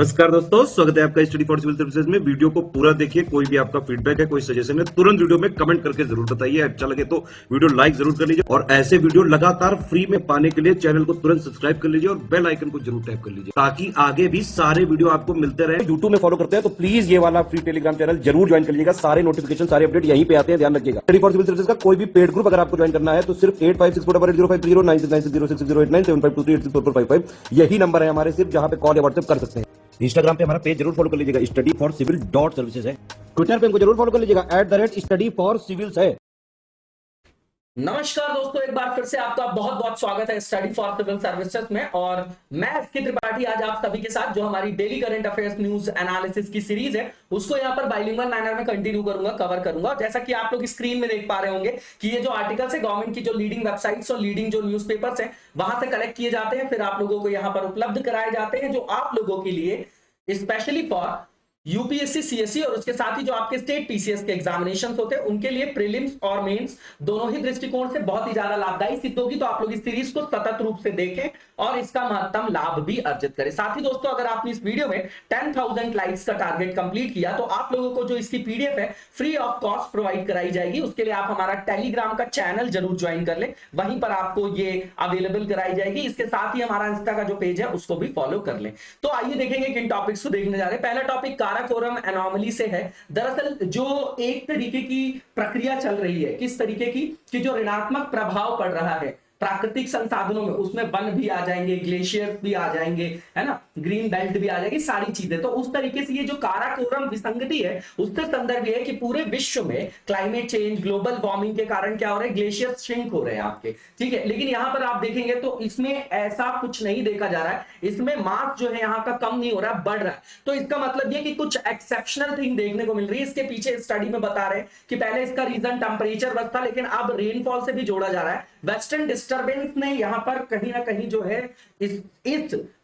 नमस्कार दोस्तों, स्वागत है आपका स्टडी फॉर सिविल सर्विसेज में। वीडियो को पूरा देखिए। कोई भी आपका फीडबैक है, कोई सजेशन है, तुरंत वीडियो में कमेंट करके जरूर बताइए। अच्छा लगे तो वीडियो लाइक जरूर कर लीजिए और ऐसे वीडियो लगातार फ्री में पाने के लिए चैनल को तुरंत सब्सक्राइब कर लीजिए और बेल आइकन को जरूर टैप कर लीजिए ताकि आगे भी सारे वीडियो आपको मिलते रहे। यूट्यूब में फॉलो करते हैं तो प्लीज ये वाला फ्री टेलीग्राम चैनल जरूर ज्वाइन कर लीजिएगा। सारे नोटिफिकेशन, सारे अपडेट यहीं पे आते हैं, ध्यान रखिएगा। स्टडी फॉर सिविल सर्विसेज का कोई भी पेड ग्रुप अगर आपको ज्वाइन करना है तो सिर्फ 85648053096960608974386455 यही नंबर है हमारे, सिर्फ जहां पे कॉल या व्हाट्सएप कर सकते हैं। इंस्टाग्राम पे हमारा पेज जरूर फॉलो कर लीजिएगा, study for civil dot services है। ट्विटर पे हमको जरूर फॉलो कर लीजिएगा, @स्टडी फॉर सिविल्स है। नमस्कार दोस्तों, एक बार फिर से आपका बहुत बहुत स्वागत है स्टडी फॉर सिविल सर्विसेज में। और मैं एसके त्रिपाठी आज आप सभी के साथ जो हमारी daily current affairs news analysis की सीरीज है उसको यहाँ पर बाइलिंगुअल मैनर में कंटिन्यू करूंगा, कवर करूंगा। जैसा कि आप लोग स्क्रीन में देख पा रहे होंगे कि ये जो आर्टिकल्स है गवर्नमेंट की जो लीडिंग वेबसाइट्स और लीडिंग जो न्यूज़पेपर्स हैं वहां से कलेक्ट किए जाते हैं, फिर आप लोगों को यहाँ पर उपलब्ध कराए जाते हैं, जो आप लोगों के लिए स्पेशली फॉर यूपीएससी सीएससी और उसके साथ ही जो आपके स्टेट पीसीएस के एग्जामिनेशंस होते हैं उनके लिए प्रीलिम्स और मेंस दोनों ही दृष्टिकोण से बहुत ही ज्यादा लाभदायी सिद्ध होगी। तो आप लोग इस सीरीज को सतत रूप से देखें और इसका महत्तम लाभ भी अर्जित करें। साथ ही दोस्तों, अगर आपने इस वीडियो में 10,000 लाइक्स का टारगेट कंप्लीट किया तो आप लोगों को जो इसकी पीडीएफ है फ्री ऑफ कॉस्ट प्रोवाइड कराई जाएगी। उसके लिए आप हमारा टेलीग्राम का चैनल जरूर ज्वाइन कर ले, वहीं पर आपको ये अवेलेबल कराई जाएगी। इसके साथ ही हमारा इंस्टा का जो पेज है उसको भी फॉलो कर ले। तो आइए देखेंगे किन टॉपिक्स को देखने जा रहे हैं। पहला टॉपिक काराकोरम एनोमली से है। दरअसल जो एक तरीके की प्रक्रिया चल रही है, किस तरीके की, कि जो ऋणात्मक प्रभाव पड़ रहा है प्राकृतिक संसाधनों में, उसमें वन भी आ जाएंगे, ग्लेशियर भी आ जाएंगे, है ना, ग्रीन बेल्ट भी आ जाएगी, सारी चीजें। तो उस तरीके से ये जो काराकोरम विसंगति है उससे संदर्भ है कि पूरे विश्व में क्लाइमेट चेंज, ग्लोबल वार्मिंग के कारण क्या हो रहा है, ग्लेशियर श्रिंक हो रहे हैं आपके, ठीक है। लेकिन यहां पर आप देखेंगे तो इसमें ऐसा कुछ नहीं देखा जा रहा है, इसमें मास जो है यहाँ का कम नहीं हो रहा है, बढ़ रहा है। तो इसका मतलब ये कि कुछ एक्सेप्शनल थिंग देखने को मिल रही है। इसके पीछे स्टडी में बता रहे हैं कि पहले इसका रीजन टेम्परेचर बस था, लेकिन अब रेनफॉल से भी जोड़ा जा रहा है। वेस्टर्न डिस्टर्बेंस ने यहां पर कहीं ना कहीं जो है इस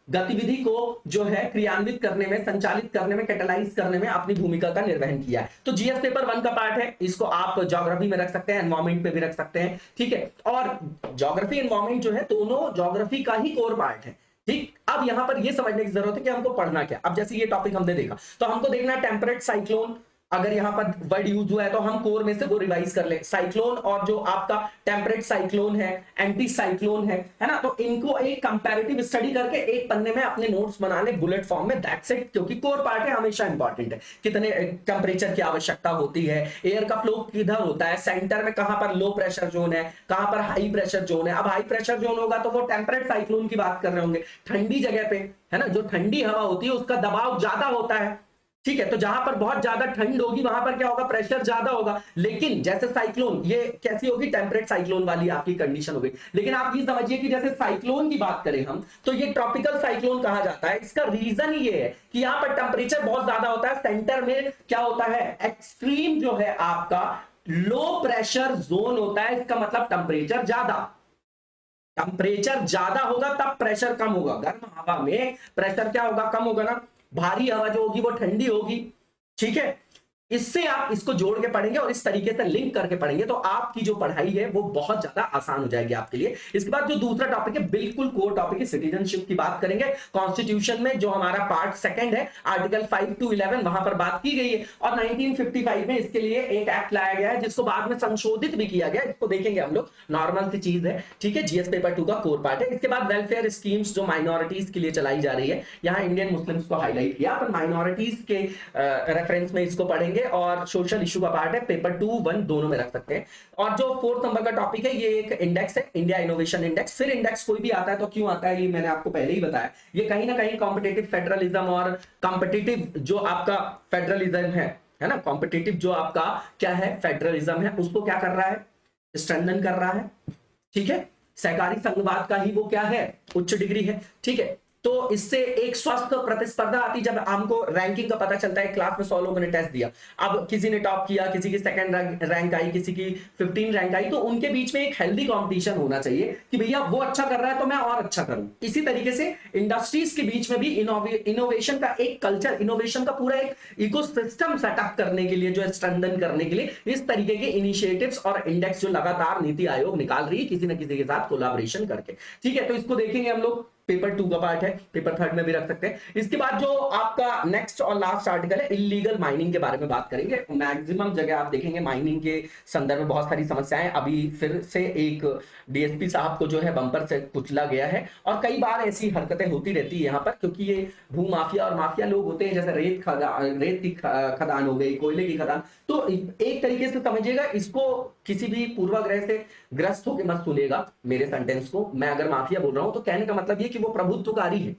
गतिविधि को जो है क्रियान्वित करने में, संचालित करने में, कैटलाइज करने में अपनी भूमिका का निर्वहन किया है। तो जीएस पेपर 1 का पार्ट है, इसको आप ज्योग्राफी में रख सकते हैं, एनवायरमेंट पे भी रख सकते हैं, ठीक है। और ज्योग्राफी एनवायरमेंट जो है दोनों ज्योग्राफी का ही कोर पार्ट है, ठीक। अब यहां पर यह समझने की जरूरत है कि हमको पढ़ना क्या। अब जैसे ये टॉपिक हमने देखा तो हमको देखना है टेम्परेट साइक्लोन, अगर यहां पर वर्ड यूज हुआ है तो हम कोर में से वो रिवाइज कर ले। साइक्लोन और जो आपका टेम्परेट साइक्लोन है, एंटी साइक्लोन है ना, तो इनको एक कंपैरेटिव स्टडी करके एक पन्ने में अपने नोट्स बना ले बुलेट फॉर्म में, दैट्स इट। क्योंकि कोर पार्ट है, हमेशा इंपॉर्टेंट है। कितने टेम्परेचर की आवश्यकता होती है, एयर का फ्लो किधर होता है, सेंटर में कहां पर लो प्रेशर जोन है, कहां पर हाई प्रेशर जोन है। अब हाई प्रेशर जोन होगा तो वो टेम्परेट साइक्लोन की बात कर रहे होंगे, ठंडी जगह पे, है ना, जो ठंडी हवा होती है उसका दबाव ज्यादा होता है, ठीक है। तो जहां पर बहुत ज्यादा ठंड होगी वहां पर क्या होगा, प्रेशर ज्यादा होगा। लेकिन जैसे साइक्लोन, ये कैसी होगी, टेम्परेट साइक्लोन वाली आपकी कंडीशन होगी। लेकिन आप ये समझिए कि जैसे साइक्लोन की बात करें हम तो ये ट्रॉपिकल साइक्लोन कहा जाता है। इसका रीजन ये है कि यहां पर टेम्परेचर बहुत ज्यादा होता है, सेंटर में क्या होता है, एक्सट्रीम जो है आपका लो प्रेशर जोन होता है। इसका मतलब टेम्परेचर ज्यादा, टेम्परेचर ज्यादा होगा तब प्रेशर कम होगा। गर्म हवा में प्रेशर क्या होगा, कम होगा ना, भारी हवा जो होगी वो ठंडी होगी, ठीक है। इससे आप इसको जोड़ के पढ़ेंगे और इस तरीके से लिंक करके पढ़ेंगे तो आपकी जो पढ़ाई है वो बहुत ज्यादा आसान हो जाएगी आपके लिए। इसके बाद जो दूसरा टॉपिक है, बिल्कुल कोर टॉपिक है, सिटीजनशिप की बात करेंगे। कॉन्स्टिट्यूशन में जो हमारा पार्ट 2 है, आर्टिकल 5 to 11 वहां पर बात की गई है और 1955 में इसके लिए एक एक्ट लाया गया है जिसको बाद में संशोधित भी किया गया। इसको देखेंगे हम लोग, नॉर्मल सी चीज है, ठीक है। जीएस पेपर 2 का कोर पार्ट है। इसके बाद वेलफेयर स्कीम्स जो माइनॉरिटीज के लिए चलाई जा रही है, यहाँ इंडियन मुस्लिम्स को हाईलाइट किया, पर माइनॉरिटीज के रेफरेंस में इसको पढ़ेंगे। और सोशल इशू का पार्ट है, पेपर 2, 1 दोनों में रख सकते हैं। और जो 4th नंबर का टॉपिक है, ये एक इंडेक्स है, इंडिया इनोवेशन इंडेक्स। फिर इंडेक्स कोई भी आता है तो क्यों आता है ये मैंने आपको पहले ही बताया। ये कहीं ना कहीं कॉम्पिटिटिव फेडरलिज्म और कॉम्पिटिटिव जो आपका फेडरलिज्म है ना, कॉम्पिटिटिव जो आपका क्या है, फेडरलिज्म है, उसको क्या कर रहा है, स्ट्रेंथन कर रहा है, ठीक है। सहकारी संघवाद का ही वो क्या है, उच्च डिग्री है, ठीक है। तो इससे एक स्वस्थ प्रतिस्पर्धा आती, जब हमको रैंकिंग का पता चलता है। क्लास में 100 लोगों ने टेस्ट दिया, अब किसी ने टॉप किया, किसी की सेकंड रैंक आई, किसी की 15 रैंक आई, तो उनके बीच में एक हेल्दी कंपटीशन होना चाहिए कि भैया वो अच्छा कर रहा है तो मैं और अच्छा करूं। इसी तरीके से इंडस्ट्रीज के बीच में भी इनोवेशन का एक कल्चर, इनोवेशन का पूरा एक इकोसिस्टम सेटअप करने के लिए, जो है स्ट्रेंथन करने के लिए इस तरीके के इनिशिएटिव्स और इंडेक्स जो लगातार नीति आयोग निकाल रही है किसी न किसी के साथ कोलैबोरेशन करके, ठीक है। तो इसको देखेंगे हम लोग। पेपर 2 का पार्ट है, पेपर 3 में भी रख सकते हैं। इसके बाद जो आपका नेक्स्ट और लास्ट आर्टिकल है, इलीगल माइनिंग के बारे में बात करेंगे। मैक्सिमम जगह आप देखेंगे माइनिंग के संदर्भ में बहुत सारी समस्याएं, अभी फिर से एक डीएसपी साहब को जो है बम्पर से कुचला गया है, और कई बार ऐसी हरकतें होती रहती है यहाँ पर, क्योंकि ये भू माफिया और माफिया लोग होते हैं, जैसे रेत की खदान हो गई, कोयले की खदान। तो एक तरीके से समझिएगा इसको, किसी भी पूर्वाग्रह से ग्रस्त होकर मत सुनेगा मेरे सेंटेंस को। मैं अगर माफिया बोल रहा हूं तो कहने का मतलब ये कि वो प्रभुत्वकारी है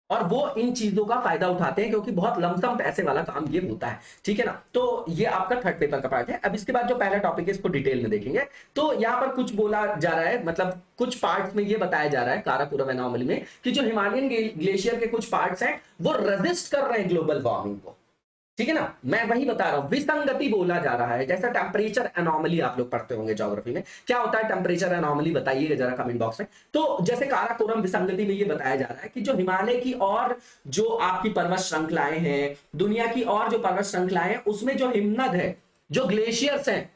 और वो इन चीजों का फायदा उठाते हैं, क्योंकि बहुत लमसम पैसे वाला काम ये होता है, ठीक है ना। तो ये आपका 3rd पेपर का पार्ट है। अब इसके बाद जो पहला टॉपिक है इसको डिटेल में देखेंगे। तो यहाँ पर कुछ बोला जा रहा है, मतलब कुछ पार्ट्स में ये बताया जा रहा है काराकोरम एनोमली में, कि जो हिमालयन ग्लेशियर के कुछ पार्ट्स हैं वो रेजिस्ट कर रहे हैं ग्लोबल वार्मिंग को, ठीक है ना। मैं वही बता रहा हूं, विसंगति बोला जा रहा है। जैसा टेम्परेचर एनोमली आप लोग पढ़ते होंगे ज्योग्राफी में, क्या होता है टेम्परेचर एनोमली, बताइएगा जरा कमेंट बॉक्स में। तो जैसे काराकोरम विसंगति में ये बताया जा रहा है कि जो हिमालय की और जो आपकी पर्वत श्रृंखलाएं हैं, दुनिया की और जो पर्वत श्रृंखलाएं हैं, उसमें जो हिमनद है, जो ग्लेशियर्स हैं,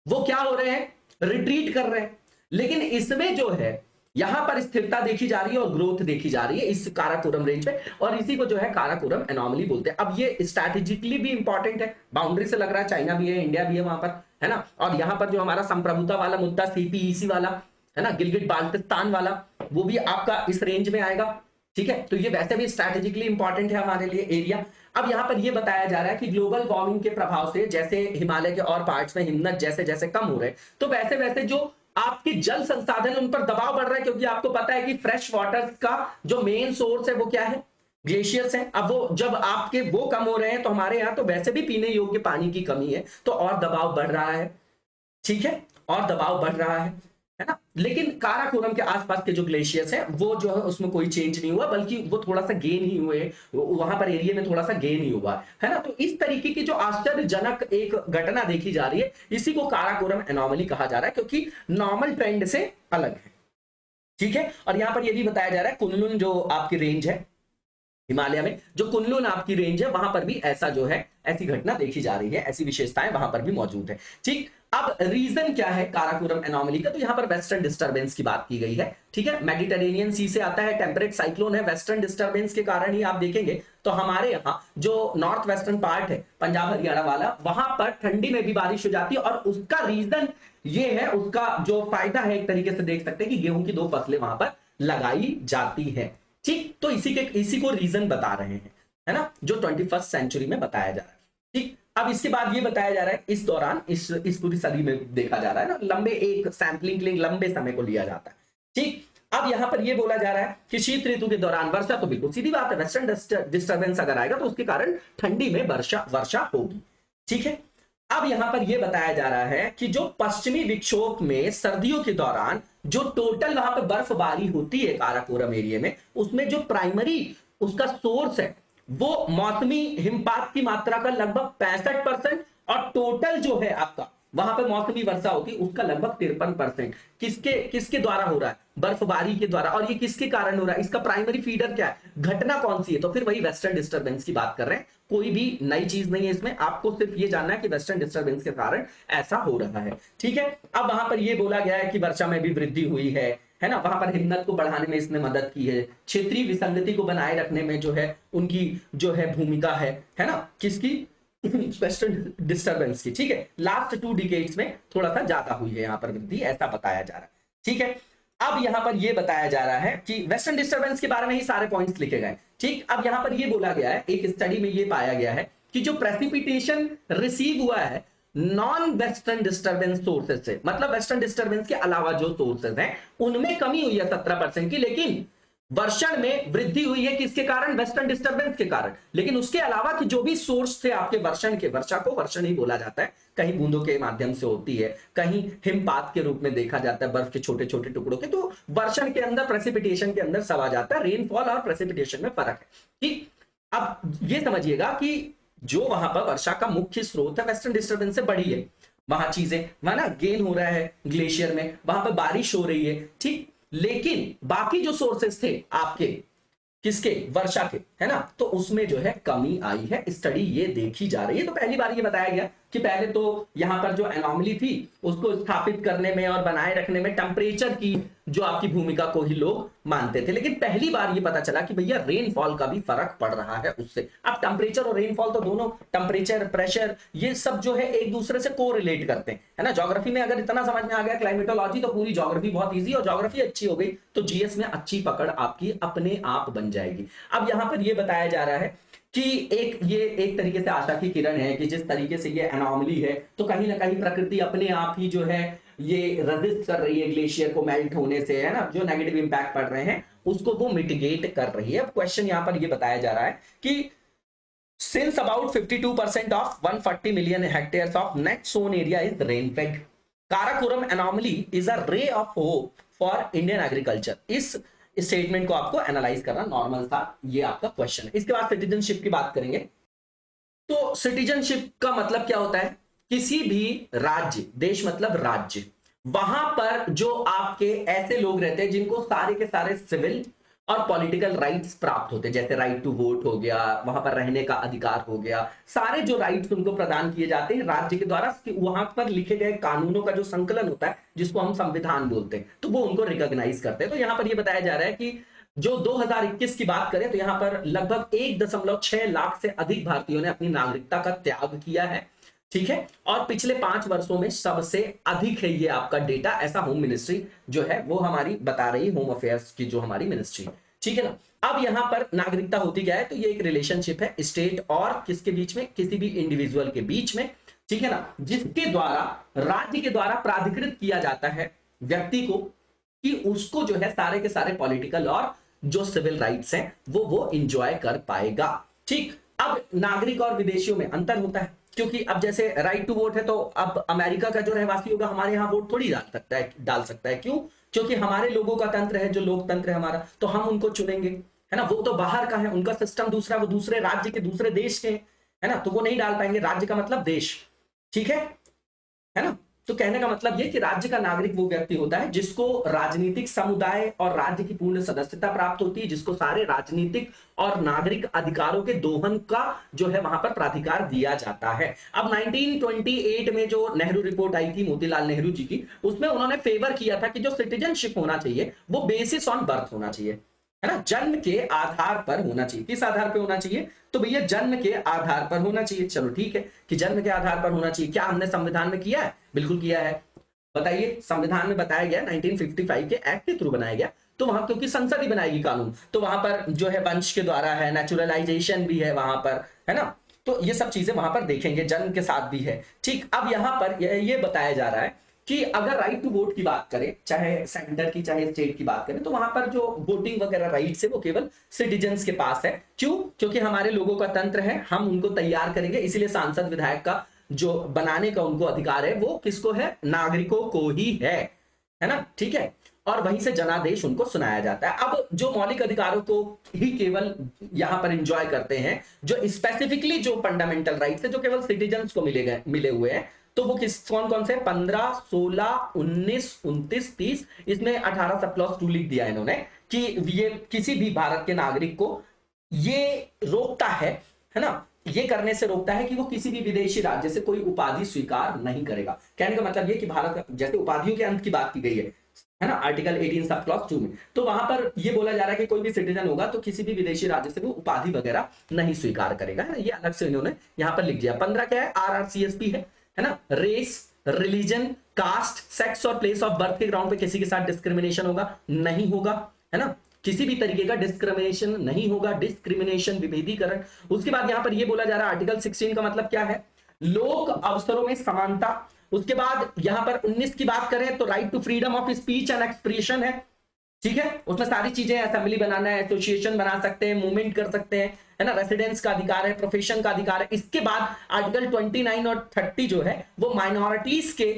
वो क्या हो रहे हैं, रिट्रीट कर रहे हैं। लेकिन इसमें जो है यहां पर स्थिरता देखी जा रही है और ग्रोथ देखी जा रही है इस काराकोरम रेंज पे, और इसी को जो है काराकोरम एनोमली बोलते हैं। अब ये स्ट्रैटेजिकली भी इंपॉर्टेंट है, बाउंड्री से लग रहा है, चाइना भी है, इंडिया भी है वहां पर, है ना। और यहां पर जो हमारा संप्रभुता वाला मुद्दा सीपीईसी वाला है ना, गिलगिट बाल्टिस्तान वाला, वो भी आपका इस रेंज में आएगा, ठीक है। तो ये वैसे भी स्ट्रैटेजिकली इंपॉर्टेंट है हमारे लिए एरिया। अब यहां पर ये बताया जा रहा है कि ग्लोबल वार्मिंग के प्रभाव से जैसे हिमालय के और पार्ट्स में हिमनद जैसे जैसे कम हो रहे हैं, तो वैसे वैसे जो आपके जल संसाधन उन पर दबाव बढ़ रहा है, क्योंकि आपको पता है कि फ्रेश वाटर का जो मेन सोर्स है वो क्या है, ग्लेशियर्स है। अब वो जब आपके वो कम हो रहे हैं, तो हमारे यहाँ तो वैसे भी पीने योग्य पानी की कमी है, तो और दबाव बढ़ रहा है, ठीक है, और दबाव बढ़ रहा है ना। लेकिन काराकोरम के आसपास के जो ग्लेशियर्स हैं वो जो है उसमें कोई चेंज नहीं हुआ, बल्कि वो थोड़ा सा गेन ही हुए, वहां पर एरिया में थोड़ा सा गेन ही हुआ है ना। तो इस तरीके की जो आश्चर्यजनक एक घटना देखी जा रही है, इसी को काराकोरम एनोमली कहा जा रहा है, क्योंकि नॉर्मल ट्रेंड से अलग है, ठीक है। और यहां पर यह भी बताया जा रहा है कुनलुन जो आपकी रेंज है हिमालय में, जो कुनलुन आपकी रेंज है, वहां पर भी ऐसा जो है ऐसी घटना देखी जा रही है, ऐसी विशेषताएं वहां पर भी मौजूद है, ठीक। अब रीजन क्या है काराकोरम एनोमली का, तो यहां पर वेस्टर्न डिस्टर्बेंस की बात की गई है, ठीक है। मेडिटेरेनियन सी से आता है, टेम्परेट साइक्लोन है, वेस्टर्न डिस्टर्बेंस के कारण ही आप देखेंगे तो हमारे यहाँ जो नॉर्थ वेस्टर्न पार्ट है पंजाब हरियाणा वाला, वहां पर ठंडी में भी बारिश हो जाती है, और उसका रीजन ये है, उसका जो फायदा है एक तरीके से देख सकते हैं कि गेहूं की 2 फसलें वहां पर लगाई जाती है, ठीक। तो इसी को रीजन बता रहे हैं, है ना, जो 21st सेंचुरी में बताया जा रहा है, ठीक। अब इसके बाद ये बताया जा रहा है इस दौरान इस पूरी सदी में देखा जा रहा है ना, लंबे एक सैंपलिंग के लिए लंबे समय को लिया जाता है, ठीक। अब यहां पर ये बोला जा रहा है कि शीत ऋतु के दौरान वर्षा, तो बिल्कुल सीधी बात है, वेस्टर्न डिस्टर्बेंस अगर आएगा तो उसके कारण ठंडी में वर्षा होगी, ठीक है। अब यहां पर यह बताया जा रहा है कि जो पश्चिमी विक्षोभ में सर्दियों के दौरान जो टोटल वहां पर बर्फबारी होती है काराकोरम एरिया में, उसमें जो प्राइमरी उसका सोर्स है वो मौसमी हिमपात की मात्रा का लगभग 65%, और टोटल जो है आपका वहां पर मौसमी वर्षा होती है उसका लगभग 53%। किसके द्वारा हो रहा है, बर्फबारी के द्वारा। और ये किसके कारण हो रहा है, इसका प्राइमरी फीडर क्या है, घटना कौन सी है, तो फिर वही वेस्टर्न डिस्टर्बेंस की बात कर रहे हैं। कोई भी नई चीज नहीं है इसमें, आपको सिर्फ ये जानना है कि वेस्टर्न डिस्टर्बेंस के कारण ऐसा हो रहा है, ठीक है। अब वहां पर यह बोला गया है कि वर्षा में भी वृद्धि हुई है ना, वहां पर हिमनद को बढ़ाने में इसने मदद की है, क्षेत्रीय विसंगति को बनाए रखने में जो है उनकी जो है भूमिका है ना, किसकी, वेस्टर्न डिस्टर्बेंस की, ठीक है। लास्ट 2 डिकेड्स में थोड़ा सा ज्यादा हुई है यहां पर वृद्धि, ऐसा बताया जा रहा है, ठीक है। अब यहां पर यह बताया जा रहा है कि वेस्टर्न डिस्टर्बेंस के बारे में ही सारे पॉइंट्स लिखे गए, ठीक। अब यहां पर यह बोला गया है, एक स्टडी में यह पाया गया है कि जो प्रेसिपिटेशन रिसीव हुआ है नॉन वेस्टर्न डिस्टर्बेंस सोर्सेज से, मतलब वेस्टर्न डिस्टर्बेंस के अलावा जो सोर्सेज हैं उनमें कमी हुई है 17% की, लेकिन वर्षण में वृद्धि हुई है किसके कारण, वेस्टर्न डिस्टर्बेंस के कारण। लेकिन उसके अलावा कि जो भी सोर्स थे आपके वर्षण के, वर्षा को वर्षण ही बोला जाता है, कहीं बूंदों के माध्यम से होती है, कहीं हिमपात के रूप में देखा जाता है, बर्फ के छोटे छोटे टुकड़ों के, तो वर्षण के अंदर प्रेसिपिटेशन के अंदर सब आ जाता है, रेनफॉल और प्रेसिपिटेशन में फर्क है, ठीक। अब ये समझिएगा कि जो वहां पर वर्षा का मुख्य स्रोत है वेस्टर्न डिस्टर्बेंस से बढ़ी है, वहां चीजें वहां ना गेन हो रहा है ग्लेशियर में, वहां पर बारिश हो रही है, ठीक। लेकिन बाकी जो सोर्सेस थे आपके किसके, वर्षा के, है ना, तो उसमें जो है कमी आई है, स्टडी ये देखी जा रही है। तो पहली बार ये बताया गया कि पहले तो यहां पर जो एनोमली थी उसको स्थापित करने में और बनाए रखने में टेम्परेचर की जो आपकी भूमिका को ही लोग मानते थे। लेकिन पहली बार ये पता चला कि भैया रेनफॉल का भी फर्क पड़ रहा है उससे। अब टेम्परेचर और रेनफॉल तो दोनों, टेम्परेचर, प्रेशर, ये सब जो है एक दूसरे से कोरिलेट करते हैं, है ना। ज्योग्राफी में अगर इतना समझ में आ गया, क्लाइमेटोलॉजी, तो पूरी ज्योग्राफी बहुत ईजी, और ज्योग्राफी अच्छी हो गई तो जीएस में अच्छी पकड़ आपकी अपने आप बन जाएगी। अब यहां पर ये बताया जा रहा है कि ये एक तरीके से आशा की किरण है कि जिस तरीके से ये एनॉमली है, तो कहीं ना कहीं प्रकृति अपने आप ही जो है ये रेजिस्ट कर रही है ग्लेशियर को मेल्ट होने से, है ना, जो नेगेटिव इंपैक्ट पड़ रहे हैं उसको वो मिटिगेट कर रही है। अब क्वेश्चन यहां पर ये बताया जा रहा है कि since about 52% of 140 million hectares of net sown area is rain fed, Karakoram anomaly is a ray of hope for Indian agriculture। इस स्टेटमेंट को आपको एनालाइज करना नॉर्मल था, ये आपका क्वेश्चन है। इसके बाद सिटीजनशिप की बात करेंगे। तो सिटीजनशिप का मतलब क्या होता है? किसी भी राज्य, देश मतलब राज्य, वहां पर जो आपके ऐसे लोग रहते हैं जिनको सारे के सारे सिविल और पॉलिटिकल राइट्स प्राप्त होते हैं, जैसे राइट टू वोट हो गया, वहां पर रहने का अधिकार हो गया, सारे जो राइट्स उनको प्रदान किए जाते हैं राज्य के द्वारा, वहां पर लिखे गए कानूनों का जो संकलन होता है जिसको हम संविधान बोलते हैं, तो वो उनको रिकॉग्नाइज करते हैं। तो यहां पर ये बताया जा रहा है कि जो 2021 की बात करें तो यहां पर लगभग 1.6 लाख से अधिक भारतीयों ने अपनी नागरिकता का त्याग किया है, ठीक है। और पिछले 5 वर्षों में सबसे अधिक है ये आपका डेटा, ऐसा होम मिनिस्ट्री जो है वो हमारी बता रही, होम अफेयर्स की जो हमारी मिनिस्ट्री, ठीक है ना। अब यहां पर नागरिकता होती क्या है? तो ये एक रिलेशनशिप है स्टेट और किसके बीच में? किसी भी इंडिविजुअल के बीच में, ठीक है ना, जिसके द्वारा राज्य के द्वारा प्राधिकृत किया जाता है व्यक्ति को कि उसको जो है सारे के सारे पॉलिटिकल और जो सिविल राइट्स हैं वो इंजॉय कर पाएगा, ठीक। अब नागरिक और विदेशियों में अंतर होता है, क्योंकि अब जैसे राइट टू वोट है तो अब अमेरिका का जो रहवासी होगा हमारे यहाँ वोट थोड़ी डाल सकता है। क्यों? क्योंकि हमारे लोगों का तंत्र है, जो लोकतंत्र है हमारा, तो हम उनको चुनेंगे, है ना। वो तो बाहर का है, उनका सिस्टम दूसरा, वो दूसरे राज्य के, दूसरे देश के, है ना, तो वो नहीं डाल पाएंगे। राज्य का मतलब देश, ठीक है ना। तो कहने का मतलब ये कि राज्य का नागरिक वो व्यक्ति होता है जिसको राजनीतिक समुदाय और राज्य की पूर्ण सदस्यता प्राप्त होती है, जिसको सारे राजनीतिक और नागरिक अधिकारों के दोहन का जो है वहां पर प्राधिकार दिया जाता है। अब 1928 में जो नेहरू रिपोर्ट आई थी मोतीलाल नेहरू जी की, उसमें उन्होंने फेवर किया था कि जो सिटीजनशिप होना चाहिए वो बेसिस ऑन बर्थ होना चाहिए, है ना, जन्म के आधार पर होना चाहिए। किस आधार पर होना चाहिए? तो भैया जन्म के आधार पर होना चाहिए। चलो ठीक है कि जन्म के आधार पर होना चाहिए। क्या हमने संविधान में किया है? बिल्कुल किया है। बताइए, संविधान में बताया गया 1955 के एक्ट के थ्रू बनाया गया, तो वहां क्योंकि संसद ही बनाएगी कानून, तो वहां पर जो है वंश के द्वारा है, नेचुरलाइजेशन भी है वहां पर, है ना, तो ये सब चीजें वहां पर देखेंगे, जन्म के साथ भी है, ठीक। अब यहां पर ये बताया जा रहा है कि अगर राइट टू वोट की बात करें, चाहे सेंटर की चाहे स्टेट की बात करें, तो वहां पर जो वोटिंग वगैरह राइट्स है वो केवल सिटीजन्स के पास है। क्यों? क्योंकि हमारे लोगों का तंत्र है, हम उनको तैयार करेंगे, इसीलिए सांसद विधायक का जो बनाने का उनको अधिकार है वो किसको है? नागरिकों को ही है ना, ठीक है। और वहीं से जनादेश उनको सुनाया जाता है। अब जो मौलिक अधिकारों को ही केवल यहां पर एंजॉय करते हैं, जो स्पेसिफिकली जो फंडामेंटल राइट्स है जो केवल सिटीजन्स को मिले हुए हैं, तो वो कौन कौन से? 15, 16, 19, 29, 30, इसमें 18 सब क्लॉज 2 लिख दिया इन्होंने कि ये किसी भी भारत के नागरिक को ये रोकता है ना, ये करने से रोकता है कि वो किसी भी विदेशी राज्य से कोई उपाधि स्वीकार नहीं करेगा। कहने का मतलब ये कि भारत, जैसे उपाधियों के अंत की बात की गई है ना, आर्टिकल 18 सब क्लॉज 2 में, तो वहां पर ये बोला जा रहा है कि कोई भी सिटीजन होगा तो किसी भी विदेशी राज्य से वो उपाधि वगैरह नहीं स्वीकार करेगा, है ना। ये अलग से इन्होंने यहां पर लिख दिया। 15 क्या है? RRCSP है ना, रेस, रिलीजन, कास्ट, सेक्स और प्लेस ऑफ बर्थ के ग्राउंड पे किसी के साथ डिस्क्रिमिनेशन होगा नहीं होगा, है ना, किसी भी तरीके का डिस्क्रिमिनेशन नहीं होगा, डिस्क्रिमिनेशन, विभेदीकरण। उसके बाद यहां पर यह बोला जा रहा है आर्टिकल 16 का मतलब क्या है? लोक अवसरों में समानता। उसके बाद यहां पर 19 की बात करें तो right to freedom of speech and expression है, ठीक है। उसमें सारी चीजें, असेंबली बनाना है, एसोसिएशन बना सकते हैं, मूवमेंट कर सकते हैं, है ना, रेसिडेंस का अधिकार है, प्रोफेशन का अधिकार है। इसके बाद आर्टिकल 29 और 30 जो है वो माइनॉरिटीज के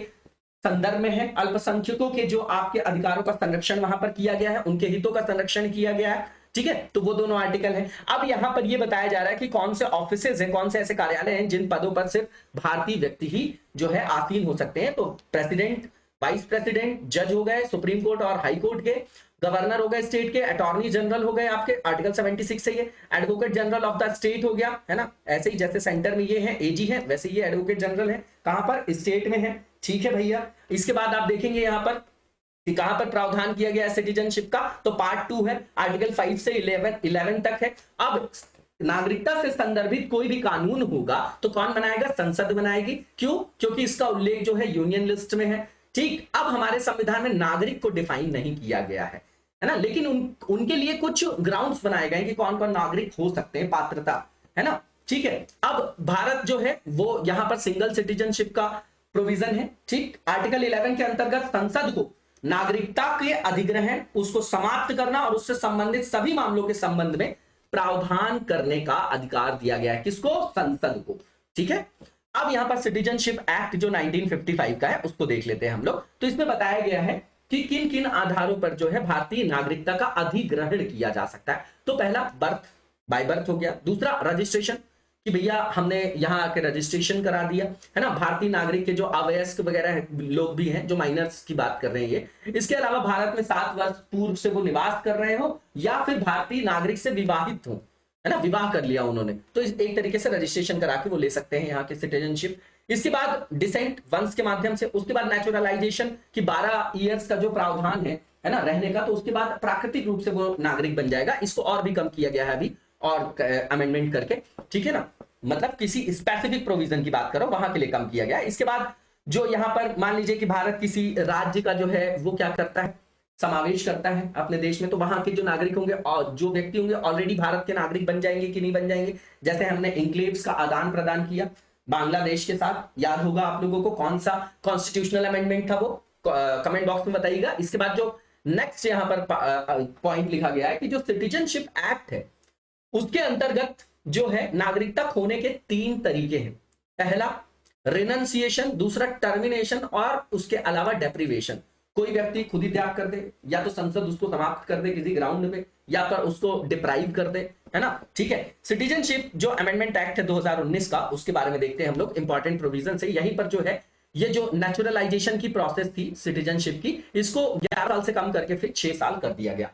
संदर्भ में है, अल्पसंख्यकों के जो आपके अधिकारों का संरक्षण वहां पर किया गया है, उनके हितों का संरक्षण किया गया है, ठीक है। तो वो दोनों आर्टिकल है। अब यहां पर यह बताया जा रहा है कि कौन से ऑफिसेज हैं, कौन से ऐसे कार्यालय हैं जिन पदों पर सिर्फ भारतीय व्यक्ति ही जो है आसीन हो सकते हैं। तो प्रेसिडेंट, वाइस प्रेसिडेंट, जज हो गए सुप्रीम कोर्ट और हाई कोर्ट के, गवर्नर हो गए स्टेट के, अटॉर्नी जनरल हो गए आपके, आर्टिकल 76 से ये advocate general of the state हो गया, है ना। ऐसे ही जैसे सेंटर में ये है एजी है, वैसे ये एडवोकेट जनरल है, कहां पर? स्टेट में है, ठीक है भैया। इसके बाद आप देखेंगे यहां पर कि कहां पर प्रावधान किया गया है सिटीजनशिप का, तो पार्ट 2 है, आर्टिकल 5 से 11 तक है। अब नागरिकता से संदर्भित कोई भी कानून होगा तो कौन बनाएगा? संसद बनाएगी। क्यों? क्योंकि इसका उल्लेख जो है यूनियन लिस्ट में है। ठीक, अब हमारे संविधान में नागरिक को डिफाइन नहीं किया गया है ना, लेकिन उनके लिए कुछ ग्राउंड्स बनाए गए कि कौन कौन नागरिक हो सकते हैं, पात्रता, है ना। ठीक है, अब भारत जो है वो यहां पर सिंगल सिटीजनशिप का प्रोविजन है। ठीक, आर्टिकल 11 के अंतर्गत संसद को नागरिकता के अधिग्रहण, उसको समाप्त करना और उससे संबंधित सभी मामलों के संबंध में प्रावधान करने का अधिकार दिया गया है। किसको? संसद को। ठीक है, अब यहां पर सिटीजनशिप एक्ट जो 1955 का है उसको देख लेते हैं हम लोग। तो इसमें बताया गया है कि किन किन आधारों पर जो है भारतीय नागरिकता का अधिग्रहण किया जा सकता है। तो पहला बर्थ, बाय बर्थ हो गया। दूसरा रजिस्ट्रेशन, कि भैया हमने यहाँ आके रजिस्ट्रेशन करा दिया, है ना। भारतीय नागरिक के जो अवयस्क वगैरह लोग भी हैं, जो माइनर्स की बात कर रहे हैं ये, इसके अलावा भारत में 7 वर्ष पूर्व से वो निवास कर रहे हो या फिर भारतीय नागरिक से विवाहित हो, है ना, विवाह कर लिया उन्होंने, तो एक तरीके से रजिस्ट्रेशन करा के वो ले सकते हैं यहाँ की सिटीजनशिप। इसके बाद डिसेंट, वंश के माध्यम से। उसके बाद नेचुरलाइजेशन की 12 ईयर्स का जो प्रावधान है ना, रहने का, तो उसके बाद प्राकृतिक रूप से वो नागरिक बन जाएगा। इसको और भी कम किया गया है अभी और अमेंडमेंट करके, ठीक है ना, मतलब किसी स्पेसिफिक प्रोविजन की बात करो वहां के लिए कम किया गया है। इसके बाद जो यहाँ पर मान लीजिए कि भारत किसी राज्य का जो है वो क्या करता है, समावेश करता है अपने देश में, तो वहां के जो नागरिक होंगे और जो व्यक्ति होंगे ऑलरेडी भारत के नागरिक बन जाएंगे कि नहीं बन जाएंगे। जैसे हमने इंक्लेव्स का आदान प्रदान किया बांग्लादेश के साथ, याद होगा आप लोगों को कौन सा कॉन्स्टिट्यूशनल अमेंडमेंट था वो, कमेंट बॉक्स में बताइएगा। इसके बाद जो नेक्स्ट यहाँ पर पॉइंट लिखा गया है कि जो सिटीजनशिप एक्ट है उसके अंतर्गत जो है नागरिकता खोने के 3 तरीके हैं। पहला रिनंसिएशन, दूसरा टर्मिनेशन और उसके अलावा डेप्रीवेशन। कोई व्यक्ति खुद ही त्याग कर दे, या तो संसद उसको समाप्त कर दे किसी ग्राउंड पे, या फिर उसको डिप्राइव कर दे, है ना। ठीक है, सिटीजनशिप जो अमेंडमेंट एक्ट है 2019 का, उसके बारे में देखते हैं हम लोग। इंपॉर्टेंट प्रोविजन है यहीं पर जो है, ये जो नेचुरलाइजेशन की प्रोसेस थी सिटीजनशिप की, इसको 11 साल से कम करके फिर 6 साल कर दिया गया।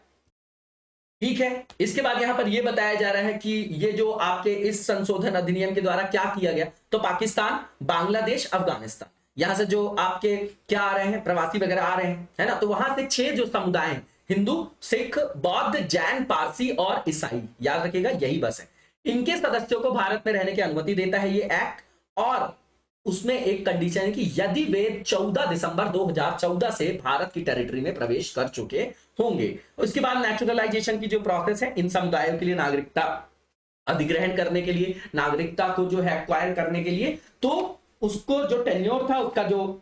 ठीक है, इसके बाद यहां पर यह बताया जा रहा है कि ये जो आपके इस संशोधन अधिनियम के द्वारा क्या किया गया, तो पाकिस्तान, बांग्लादेश, अफगानिस्तान, यहां से जो आपके क्या आ रहे हैं, प्रवासी वगैरह आ रहे हैं, है ना, तो वहां से 6 जो समुदाय हैं, हिंदू, सिख, बौद्ध, जैन, पारसी और ईसाई, याद रखिएगा यही बस है, इनके सदस्यों को भारत में रहने की अनुमति देता है ये एक्ट। और उसमें एक कंडीशन है कि यदि वे 14 दिसंबर 2014 से भारत की टेरिटरी में प्रवेश कर चुके होंगे। उसके बाद नेचुरलाइजेशन की जो प्रोसेस है, इन समुदायों के लिए नागरिकता अधिग्रहण करने के लिए, नागरिकता को जो है एक्वायर करने के लिए, तो उसको जो टेन्योर था, उसका जो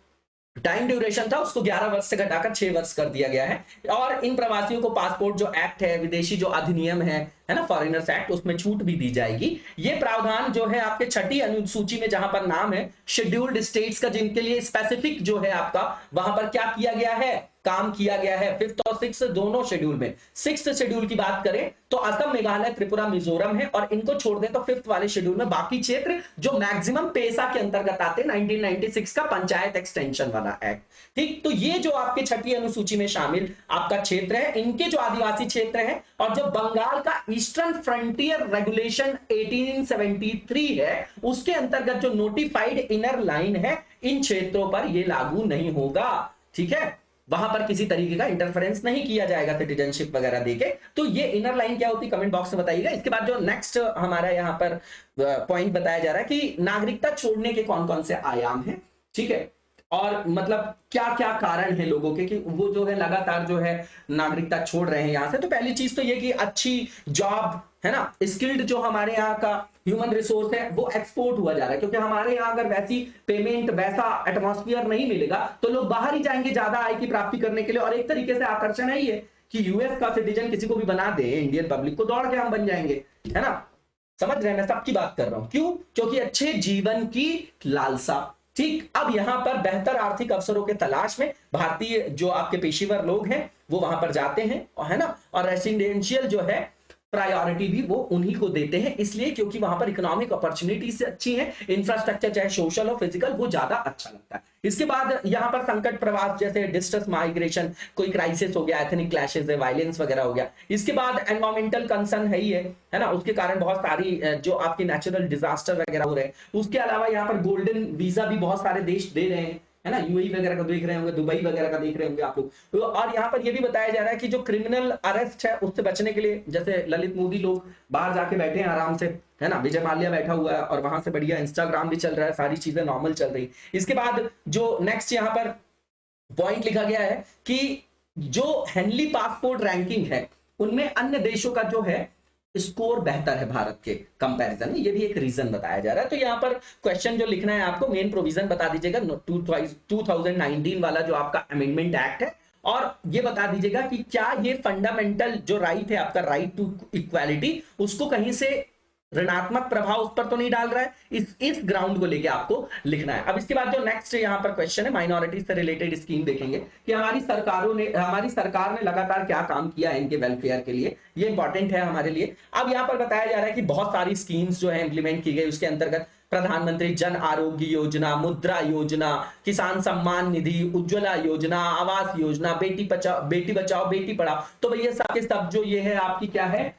टाइम ड्यूरेशन था, उसको 11 वर्ष से घटाकर 6 वर्ष कर दिया गया है। और इन प्रवासियों को पासपोर्ट जो एक्ट है, विदेशी जो अधिनियम है ना, फॉरेनर्स एक्ट, उसमें छूट भी दी जाएगी। ये प्रावधान जो है आपके 6ठी अनुसूची में जहां पर नाम है शेड्यूल्ड स्टेट्स का, जिनके लिए स्पेसिफिक जो है आपका वहां पर क्या किया गया है, काम किया गया है। 5th और 6th दोनों शेड्यूल में। 6th शेड्यूल की बात करें तो असम, मेघालय, त्रिपुरा, मिजोरम है, और इनको छोड़ दें तो 5th वाले शेड्यूल में बाकी क्षेत्र जो मैक्सिमम पेशा के अंतर्गत आते हैं, 1996 का पंचायत एक्सटेंशन वाला एक्ट। ठीक, तो ये जो आपके 6ठी अनुसूची में शामिल आपका क्षेत्र है, इनके जो आदिवासी क्षेत्र है, और जो बंगाल का ईस्टर्न फ्रंटियर रेगुलेशन 1873 है, उसके अंतर्गत जो नोटिफाइड इनर लाइन है, इन क्षेत्रों पर यह लागू नहीं होगा। ठीक है, वहां पर किसी तरीके का इंटरफेरेंस नहीं किया जाएगा सिटीजनशिप वगैरह देके। तो ये इनर लाइन क्या होती है, कमेंट बॉक्स में बताइएगा। इसके बाद जो नेक्स्ट हमारा यहाँ पर पॉइंट बताया जा रहा है कि नागरिकता छोड़ने के कौन कौन से आयाम हैं। ठीक है, और मतलब क्या क्या कारण है लोगों के कि वो जो है लगातार जो है नागरिकता छोड़ रहे हैं यहां से। तो पहली चीज तो ये कि अच्छी जॉब, है ना, स्किल्ड जो हमारे यहाँ का ह्यूमन रिसोर्स है वो एक्सपोर्ट हुआ जा रहा है, क्योंकि हमारे यहाँ अगर वैसी पेमेंट, वैसा एटमॉस्फेयर नहीं मिलेगा तो लोग बाहर ही जाएंगे ज्यादा आय की प्राप्ति करने के लिए। और एक तरीके से आकर्षण है ये कि यूएस का सिटीजन किसी को भी बना दे, इंडियन पब्लिक को, दौड़ के हम बन जाएंगे, है ना। समझ रहे हैं, मैं सबकी बात कर रहा हूं। क्यों? क्योंकि अच्छे जीवन की लालसा। ठीक, अब यहां पर बेहतर आर्थिक अवसरों के तलाश में भारतीय जो आपके पेशेवर लोग हैं वो वहां पर जाते हैं, है ना। और रेसिडेंशियल जो है प्रायोरिटी भी वो उन्हीं को देते हैं, इसलिए क्योंकि वहां पर इकोनॉमिक अपॉर्चुनिटीज अच्छी हैं, इंफ्रास्ट्रक्चर चाहे सोशल और फिजिकल वो ज्यादा अच्छा लगता है। इसके बाद यहाँ पर संकट प्रवास जैसे डिस्ट्रेस माइग्रेशन, कोई क्राइसिस हो गया, एथनिक क्लैशेस है, वायलेंस वगैरह हो गया। इसके बाद एनवायरमेंटल कंसर्न है ही है ना, उसके कारण बहुत सारी जो आपकी नेचुरल डिजास्टर वगैरह हो रहे हैं। उसके अलावा यहाँ पर गोल्डन वीजा भी बहुत सारे देश दे रहे हैं, है ना, यूएई वगैरह का देख रहे होंगे, दुबई वगैरह का देख रहे होंगे आप लोग। तो और यहाँ पर ये भी बताया जा रहा है कि जो क्रिमिनल अरेस्ट है उससे बचने के लिए, जैसे ललित मोदी लोग बाहर जाके बैठे हैं आराम से, है ना, विजय माल्या बैठा हुआ है और वहां से बढ़िया इंस्टाग्राम भी चल रहा है, सारी चीजें नॉर्मल चल रही। इसके बाद जो नेक्स्ट यहाँ पर पॉइंट लिखा गया है कि जो हेनली पासपोर्ट रैंकिंग है उनमें अन्य देशों का जो है स्कोर बेहतर है भारत के कंपैरिजन में, ये भी एक रीजन बताया जा रहा है। तो यहाँ पर क्वेश्चन जो लिखना है आपको, मेन प्रोविजन बता दीजिएगा 2019 वाला जो आपका अमेंडमेंट एक्ट है, और ये बता दीजिएगा कि क्या ये फंडामेंटल जो राइट है आपका, राइट टू इक्वालिटी, उसको कहीं से ऋणात्मक प्रभाव उस पर तो नहीं डाल रहा है। इस ग्राउंड को लेके आपको लिखना है। अब इसके बाद जो नेक्स्ट यहाँ पर क्वेश्चन है, माइनॉरिटीज से रिलेटेड स्कीम देखेंगे कि हमारी सरकार ने लगातार क्या काम किया है इनके वेलफेयर के लिए, ये इंपॉर्टेंट है हमारे लिए। अब यहाँ पर बताया जा रहा है कि बहुत सारी स्कीम्स जो है इंप्लीमेंट की गई, उसके अंतर्गत प्रधानमंत्री जन आरोग्य योजना, मुद्रा योजना, किसान सम्मान निधि, उज्ज्वला योजना, आवास योजना, बेटी बचाओ बेटी पढ़ाओ। तो भैया सब के सब जो ये है आपकी क्या है,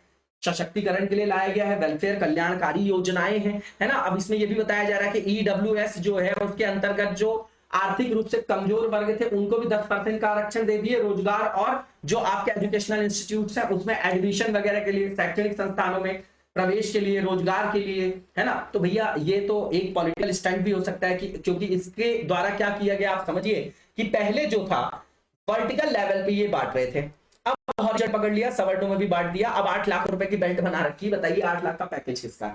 सशक्तिकरण के लिए लाया गया है, वेलफेयर कल्याणकारी योजनाएं हैं, है ना। अब इसमें यह भी बताया जा रहा है कि ईडब्ल्यूएस जो है उसके अंतर्गत जो आर्थिक रूप से कमजोर वर्ग थे उनको भी 10% का आरक्षण दे दिए रोजगार, और जो आपके एजुकेशनल इंस्टीट्यूट्स हैं उसमें एडमिशन वगैरह के लिए, शैक्षणिक संस्थानों में प्रवेश के लिए, रोजगार के लिए, है ना। तो भैया ये तो एक पॉलिटिकल स्टंट भी हो सकता है कि क्योंकि इसके द्वारा क्या किया गया, आप समझिए कि पहले जो था वर्टिकल लेवल पे ये बांट रहे थे, अब हॉरिजॉन्टल पकड़ लिया, सवर्णों में भी बांट दिया, अब 8 लाख रुपए की बेल्ट बना रखी। बताइए 8 लाख का पैकेज किसका है?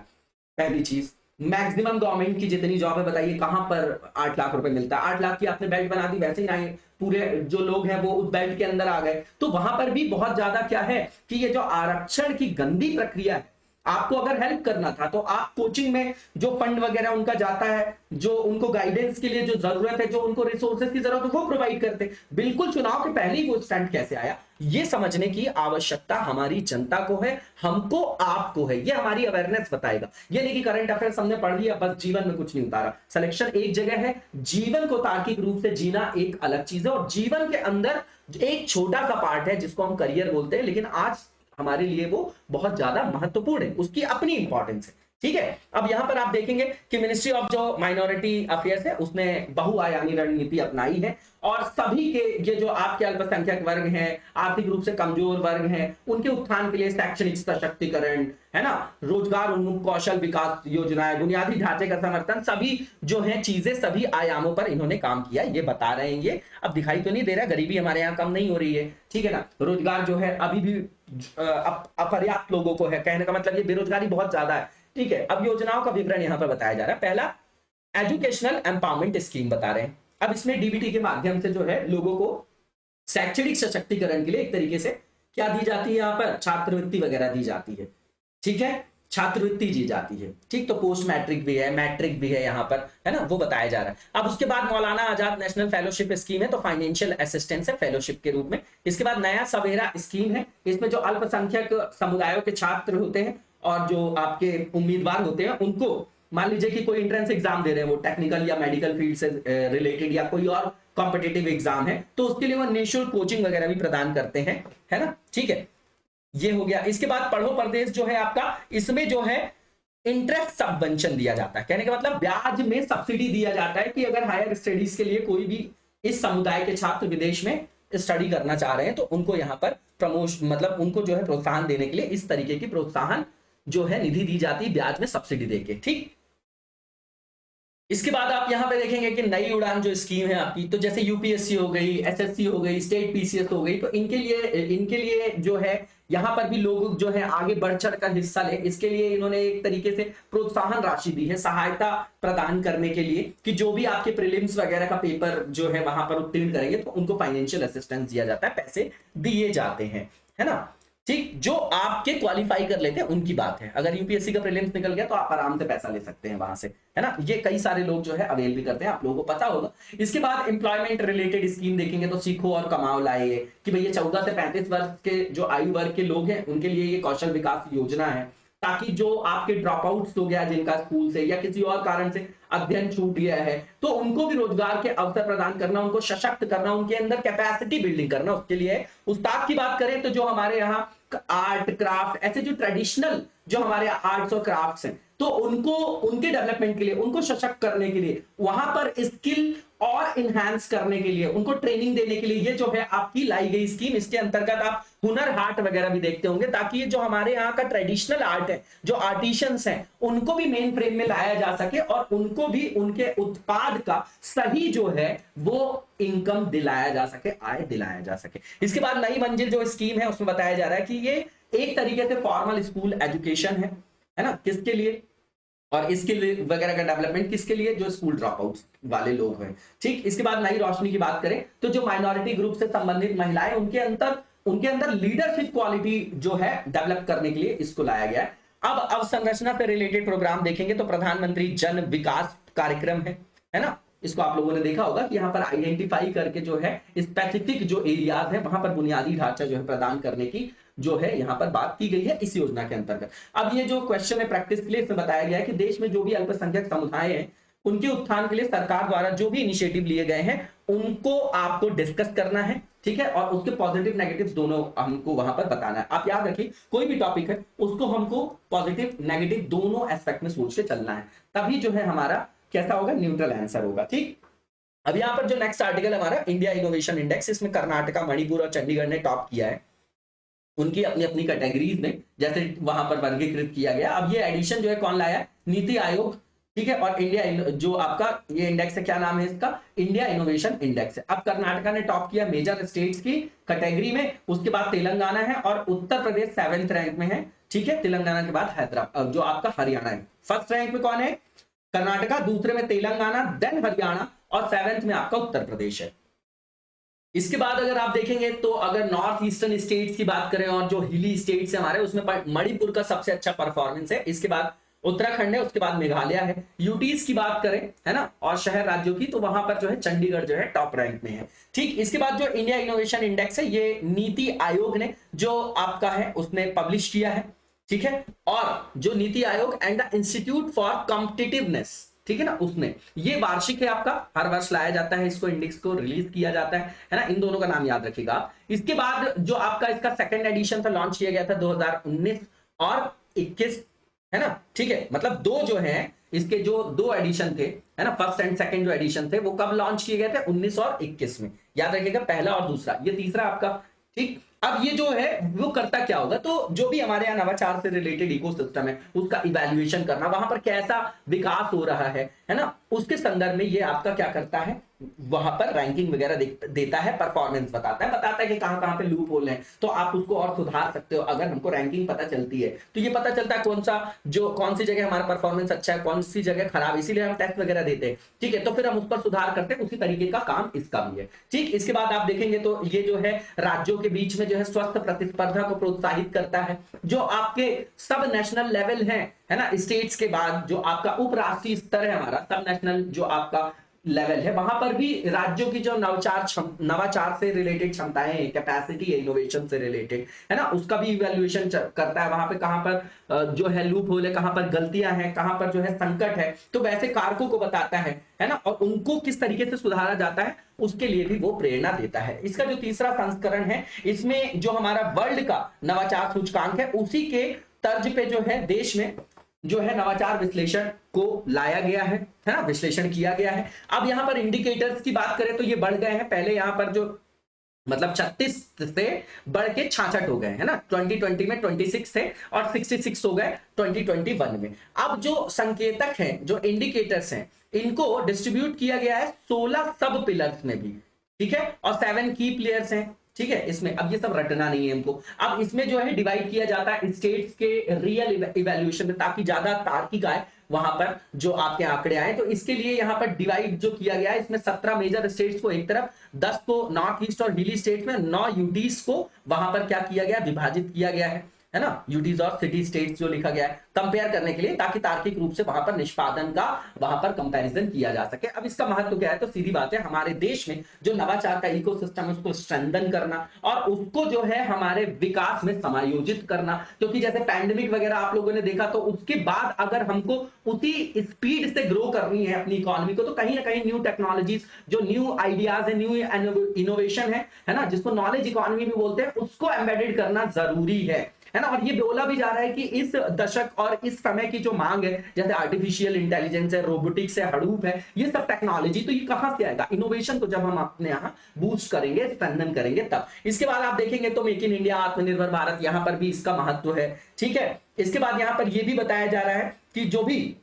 पहली चीज, मैक्सिमम गवर्नमेंट की जितनी जॉब है बताइए कहां पर 8 लाख रुपए मिलता है? 8 लाख की आपने बेल्ट बना दी, वैसे ही नहीं पूरे जो लोग हैं वो उस बेल्ट के अंदर आ गए। तो वहां पर भी बहुत ज्यादा क्या है कि ये जो आरक्षण की गंदी प्रक्रिया है, आपको अगर हेल्प करना था तो आप कोचिंग में जो फंड वगैरह उनका जाता है, जो उनको गाइडेंस के लिए जो जरूरत है, जो उनको रिसोर्सेज की जरूरत है, वो प्रोवाइड करते। बिल्कुल चुनाव के पहले ही वो स्टंट कैसे आया, ये समझने की आवश्यकता हमारी जनता को है, हमको आपको है। ये हमारी अवेयरनेस बताएगा। ये नहीं कि करंट अफेयर्स हमने पढ़ लिया बस जीवन में कुछ नहीं उतारा। सिलेक्शन एक जगह है, जीवन को तार्किक रूप से जीना एक अलग चीज है, और जीवन के अंदर एक छोटा सा पार्ट है जिसको हम करियर बोलते हैं, लेकिन आज हमारे लिए वो बहुत ज्यादा महत्वपूर्ण है, उसकी अपनी इंपॉर्टेंस है। ठीक है, अब यहां पर आप देखेंगे कि मिनिस्ट्री ऑफ जो माइनॉरिटी अफेयर्स है उसने बहुआयामी रणनीति अपनाई है, और सभी के ये जो आपके अल्पसंख्यक वर्ग हैं, आर्थिक रूप से कमजोर वर्ग हैं, उनके उत्थान के लिए शैक्षणिक सशक्तिकरण, है ना, रोजगार उन्मुख कौशल विकास योजनाएं, बुनियादी ढांचे का समर्थन, सभी जो है चीजें सभी आयामों पर इन्होंने काम किया, ये बता रहे हैं। ये अब दिखाई तो नहीं दे रहा, गरीबी हमारे यहाँ कम नहीं हो रही है, ठीक है ना, रोजगार जो है अभी भी अपर्याप्त लोगों को है, कहने का मतलब ये बेरोजगारी बहुत ज्यादा है। ठीक है, अब योजनाओं का विवरण यहां पर बताया जा रहा है। पहला एजुकेशनल एम्पावरमेंट स्कीम बता रहे हैं। अब इसमें डीबीटी के माध्यम से जो है लोगों को शैक्षणिक सशक्तिकरण के लिए एक तरीके से क्या दी जाती है, यहाँ पर छात्रवृत्ति वगैरह दी जाती है। ठीक है, छात्रवृत्ति दी जाती है। ठीक, तो पोस्ट मैट्रिक भी है, मैट्रिक भी है यहाँ पर, है ना, वो बताया जा रहा है। अब उसके बाद Maulana Azad national fellowship scheme है, तो फाइनेंशियल असिस्टेंस है फेलोशिप के रूप में। इसके बाद नया सवेरा स्कीम है, इसमें जो अल्पसंख्यक समुदायों के छात्र होते हैं और जो आपके उम्मीदवार होते हैं उनको, मान लीजिए कि कोई एंट्रेंस एग्जाम दे रहे हैं, वो टेक्निकल या मेडिकल फील्ड से रिलेटेड या कोई और कॉम्पिटिटिव एग्जाम है, तो उसके लिए वो निःशुल्क कोचिंग वगैरह भी प्रदान करते हैं, है ना। ठीक है, ये हो गया। इसके बाद पढ़ो प्रदेश जो है आपका, इसमें जो है इंटरेस्ट सबवेंशन दिया जाता है, कहने का मतलब ब्याज में सब्सिडी दिया जाता है कि अगर हायर स्टडीज के लिए कोई भी इस समुदाय के छात्र विदेश में स्टडी करना चाह रहे हैं तो उनको यहाँ पर प्रमोशन, मतलब उनको जो है प्रोत्साहन देने के लिए इस तरीके की प्रोत्साहन जो है निधि दी जाती है ब्याज में सब्सिडी देके। ठीक, इसके बाद आप यहां पे देखेंगे कि नई उड़ान जो स्कीम है आपकी, तो जैसे यूपीएससी हो गई, एसएससी हो गई, स्टेट पीसीएस हो गई, तो इनके लिए जो है यहां पर भी लोग जो है आगे बढ़ चढ़ कर हिस्सा ले, इसके लिए इन्होंने एक तरीके से प्रोत्साहन राशि दी है, सहायता प्रदान करने के लिए कि जो भी आपके प्रीलिम्स वगैरह का पेपर जो है वहां पर उत्तीर्ण करेंगे तो उनको फाइनेंशियल असिस्टेंस दिया जाता है, पैसे दिए जाते हैं, है ना। ठीक, जो आपके क्वालिफाई कर लेते हैं उनकी बात है। अगर यूपीएससी का प्रीलिम्स निकल गया तो आप आराम से पैसा ले सकते हैं वहां से, है ना। ये कई सारे लोग जो है अवेल भी करते हैं, आप लोगों को पता होगा। इसके बाद एम्प्लॉयमेंट रिलेटेड स्कीम देखेंगे तो सीखो और कमाओ लाए कि भैया 14 से 35 वर्ष के जो आयु वर्ग के लोग हैं उनके लिए ये कौशल विकास योजना है, ताकि जो आपके ड्रॉप आउट्स हो गया जिनका स्कूल से या किसी और कारण से अध्ययन छूट गया है, तो उनको भी रोजगार के अवसर प्रदान करना, उनको सशक्त करना, उनके अंदर कैपेसिटी बिल्डिंग करना, उसके लिए उस्ताद की बात करें तो जो हमारे यहाँ आर्ट क्राफ्ट ऐसे जो ट्रेडिशनल जो हमारे आर्ट्स और क्राफ्ट्स हैं, तो उनको उनके डेवलपमेंट के लिए, उनको सशक्त करने के लिए, वहां पर स्किल और इनहैंस करने के लिए, उनको ट्रेनिंग देने के लिए ये जो है आपकी लाई गई स्कीम, इसके अंतर्गत आप हुनर हाट वगैरह भी देखते होंगे, ताकि ये जो हमारे यहाँ का ट्रेडिशनल आर्ट है, जो आर्टिशियंस हैं, उनको भी मेन फ्रेम में लाया जा सके और उनको भी उनके उत्पाद का सही जो है वो इनकम दिलाया जा सके, आय दिलाया जा सके। इसके बाद नई मंजिल जो स्कीम है उसमें बताया जा रहा है कि ये एक तरीके से फॉर्मल स्कूल एजुकेशन है ना, किसके लिए, और स्किल वगैरह का डेवलपमेंट किसके लिए, जो स्कूल ड्रॉप आउट वाले लोग हैं। ठीक, इसके बाद नई रोशनी की बात करें तो जो माइनॉरिटी ग्रुप से संबंधित महिलाएं, उनके अंदर लीडरशिप क्वालिटी जो है डेवलप करने के लिए इसको लाया गया है। अब अवसंरचना से रिलेटेड प्रोग्राम देखेंगे तो प्रधानमंत्री जन विकास कार्यक्रम है ना, इसको आप लोगों ने देखा होगा कि यहाँ पर आइडेंटिफाई करके जो है स्पेसिफिक जो एरियाज है वहां पर बुनियादी ढांचा जो है प्रदान करने की जो है यहाँ पर बात की गई है इस योजना के अंतर्गत। अब ये जो क्वेश्चन है प्रैक्टिस के लिए, इसमें बताया गया है कि देश में जो भी अल्पसंख्यक समुदाय हैं उनके उत्थान के लिए सरकार द्वारा जो भी इनिशिएटिव लिए गए हैं उनको आपको डिस्कस करना है, ठीक है, और उसके पॉजिटिव नेगेटिव दोनों हमको वहां पर बताना है। आप याद रखिए कोई भी टॉपिक है उसको हमको पॉजिटिव नेगेटिव दोनों एस्पेक्ट में सोच के चलना है, तभी जो है हमारा कैसा होगा, न्यूट्रल आंसर होगा। ठीक, अब यहाँ पर जो नेक्स्ट आर्टिकल हमारा इंडिया इनोवेशन इंडेक्स, इसमें कर्नाटका, मणिपुर और चंडीगढ़ ने टॉप किया है, उनकी अपनी अपनी कैटेगरीज में जैसे वहां पर वर्गीकृत किया गया। अब ये एडिशन जो है कौन लाया, नीति आयोग, ठीक है, और इंडिया जो आपका ये इंडेक्स है, क्या नाम है इसका, इंडिया इनोवेशन इंडेक्स है। अब कर्नाटका ने टॉप किया मेजर स्टेट्स की कैटेगरी में, उसके बाद तेलंगाना है और उत्तर प्रदेश 7th रैंक में है, ठीक है, तेलंगाना के बाद हैदराबाद जो आपका हरियाणा है। फर्स्ट रैंक में कौन है, कर्नाटका, दूसरे में तेलंगाना, देन हरियाणा और 7th में आपका उत्तर प्रदेश है। इसके बाद अगर आप देखेंगे तो अगर नॉर्थ ईस्टर्न स्टेट्स की बात करें और जो हिली स्टेट्स है हमारे, उसमें मणिपुर का सबसे अच्छा परफॉर्मेंस है, इसके बाद उत्तराखंड है, उसके बाद मेघालय है। यूटीज की बात करें है ना, और शहर राज्यों की, तो वहां पर जो है चंडीगढ़ जो है टॉप रैंक में है। ठीक, इसके बाद जो इंडिया इनोवेशन इंडेक्स है ये नीति आयोग ने जो आपका है उसने पब्लिश किया है, ठीक है, और जो NITI Aayog and the institute for competitiveness, ठीक है ना, उसने ये वार्षिक है आपका, हर वर्ष लाया जाता है, इसको इंडेक्स को रिलीज किया जाता है ना, इन दोनों का नाम याद रखिएगा। इसके बाद जो आपका इसका सेकंड एडिशन था, लॉन्च किया गया था 2019 और 21, है ना, ठीक है, मतलब दो जो है इसके जो दो एडिशन थे, है ना, फर्स्ट एंड सेकंड जो एडिशन थे वो कब लॉन्च किए गए थे, 19 और 21 में, याद रखिएगा, पहला और दूसरा, ये तीसरा आपका। ठीक, अब ये जो है वो करता क्या होगा, तो जो भी हमारे यहाँ नवाचार से रिलेटेड इकोसिस्टम है उसका इवैल्यूएशन करना, वहां पर कैसा विकास हो रहा है ना, उसके संदर्भ में ये आपका क्या करता है, वहां पर रैंकिंग वगैरह देता है, परफॉर्मेंस बताता है कि कहां कहां पे लूप होल है, तो आप उसको और सुधार सकते हो। अगर हमको रैंकिंग पता चलती है तो ये पता चलता है कौन सी जगह हमारा परफॉर्मेंस अच्छा है, कौन सी जगह खराब, इसीलिए हम टेस्ट वगैरह देते हैं, ठीक है, तो फिर हम उस पर सुधार करते हैं, उसी तरीके का काम इसका भी है। ठीक, इसके बाद आप देखेंगे तो ये जो है राज्यों के बीच में जो है स्वस्थ प्रतिस्पर्धा को प्रोत्साहित करता है, जो आपके सब नेशनल लेवल है ना, स्टेट्स के बाद जो आपका उपराष्ट्रीय स्तर है हमारा, सब नेशनल जो आपका लेवल है, वहां पर भी राज्यों की जो नवाचार से रिलेटेड क्षमताएं हैं, कैपेसिटी है इनोवेशन से रिलेटेड, है ना, उसका भी इवैल्यूएशन करता है, वहां पे कहां पर जो है लूप होल है, कहां पर गलतियां हैं, कहां पर जो है संकट है, तो वैसे कारकों को बताता है ना, और उनको किस तरीके से सुधारा जाता है उसके लिए भी वो प्रेरणा देता है। इसका जो तीसरा संस्करण है, इसमें जो हमारा वर्ल्ड का नवाचार सूचकांक है उसी के तर्ज पे जो है देश में जो है नवाचार विश्लेषण को लाया गया है ना, विश्लेषण किया गया है। अब यहां पर इंडिकेटर्स की बात करें तो ये बढ़ गए हैं, पहले यहां पर जो मतलब 36 से बढ़ के 66 हो गए, है ना, 2020 में 26 थे और 66 हो गए 2021 में। अब जो संकेतक हैं, जो इंडिकेटर्स हैं, इनको डिस्ट्रीब्यूट किया गया है 16 सब पिलर्स में भी, ठीक है, और 7 की प्लेयर्स हैं, ठीक है, इसमें अब ये सब रटना नहीं है हमको। अब इसमें जो है डिवाइड किया जाता है स्टेट्स के रियल इवैल्यूएशन में, ताकि ज्यादा तार्किक आए वहां पर जो आपके आंकड़े आए, तो इसके लिए यहां पर डिवाइड जो किया गया है, इसमें 17 मेजर स्टेट्स को एक तरफ, 10 को नॉर्थ ईस्ट और हिली स्टेट्स में, 9 यूटीज को वहां पर क्या किया गया, विभाजित किया गया है ना, यूटीज और सिटी स्टेट्स जो लिखा गया है कंपेयर करने के लिए, ताकि तार्किक रूप से वहां पर निष्पादन का वहां पर कंपैरिजन किया जा सके। अब इसका महत्व क्या है, तो सीधी बात है, हमारे देश में जो नवाचार का इकोसिस्टम है उसको स्ट्रेंथन करना और उसको जो है हमारे विकास में समायोजित करना, क्योंकि जैसे पैंडेमिक वगैरह आप लोगों ने देखा, तो उसके बाद अगर हमको उसी स्पीड से ग्रो करनी है अपनी इकोनॉमी को, तो कहीं ना कहीं न्यू टेक्नोलॉजीज, जो न्यू आइडियाज है, न्यू इनोवेशन है ना, जिसको नॉलेज इकोनॉमी भी बोलते हैं, उसको एम्बेडेड करना जरूरी है है ना। और ये बोला भी जा रहा है कि इस दशक और इस समय की जो मांग है, जैसे आर्टिफिशियल इंटेलिजेंस है, रोबोटिक्स है, हडूप है, ये सब टेक्नोलॉजी, तो ये कहां से आएगा? इनोवेशन को जब हम अपने यहाँ बूस्ट करेंगे, स्ट्रेंथन करेंगे तब। इसके बाद आप देखेंगे तो मेक इन इंडिया, आत्मनिर्भर भारत, यहां पर भी इसका महत्व है, ठीक है। इसके बाद यहां पर यह भी बताया जा रहा है कि जो भी